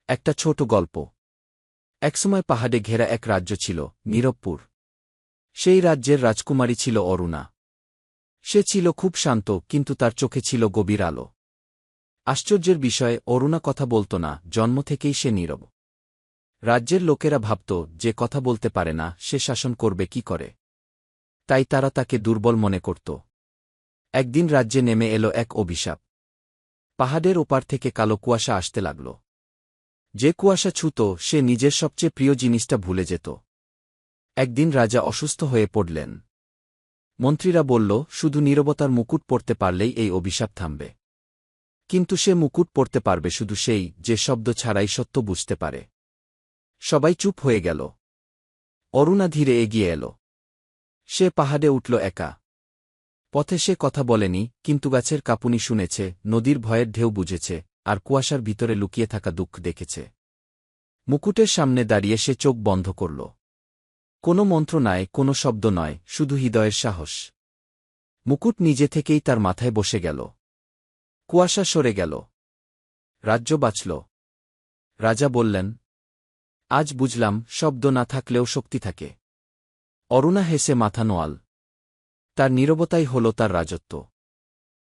একটা ছোট গল্প। একসময় পাহাড়ে ঘেরা এক রাজ্য ছিল, নীরবপুর। সেই রাজ্যের রাজকুমারী ছিল অরুণা। সে ছিল খুব শান্ত, কিন্তু তার চোখে ছিল গভীর আলো। আশ্চর্যের বিষয়, অরুণা কথা বলত না, জন্ম থেকেই সে নীরব। রাজ্যের লোকেরা ভাবত, যে কথা বলতে পারে না সে শাসন করবে কি করে। তাই তারা তাকে দুর্বল মনে করত। একদিন রাজ্যে নেমে এলো এক অভিশাপ। পাহাড়ের ওপার থেকে কালো কুয়াশা আসতে লাগল। যে কুয়াশা ছুঁত সে নিজের সবচেয়ে প্রিয় জিনিসটা ভুলে যেত। একদিন রাজা অসুস্থ হয়ে পড়লেন। মন্ত্রীরা বলল, শুধু নীরবতার মুকুট পরতে পারলেই এই অভিশাপ থামবে। কিন্তু সে মুকুট পরতে পারবে শুধু সেই, যে শব্দ ছাড়াই সত্য বুঝতে পারে। সবাই চুপ হয়ে গেল। অরুণা ধীরে এগিয়ে এল। সে পাহাড়ে উঠল একা। পথে সে কথা বলেনি, কিন্তু গাছের কাঁপুনি শুনেছে, নদীর ভয়ের ঢেউ বুঝেছে, আর কুয়াশার ভিতরে লুকিয়ে থাকা দুঃখ দেখেছে। মুকুটের সামনে দাঁড়িয়ে সে চোখ বন্ধ করল। কোনো মন্ত্র নয়, কোনো শব্দ নয়, শুধু হৃদয়ের সাহস। মুকুট নিজে থেকেই তার মাথায় বসে গেল। কুয়াশা সরে গেল। রাজ্য বাঁচল। রাজা বললেন, আজ বুঝলাম, শব্দ না থাকলেও শক্তি থাকে। অরুণা হেসে মাথা নোয়াল। তার নীরবতাই হল তার রাজত্ব।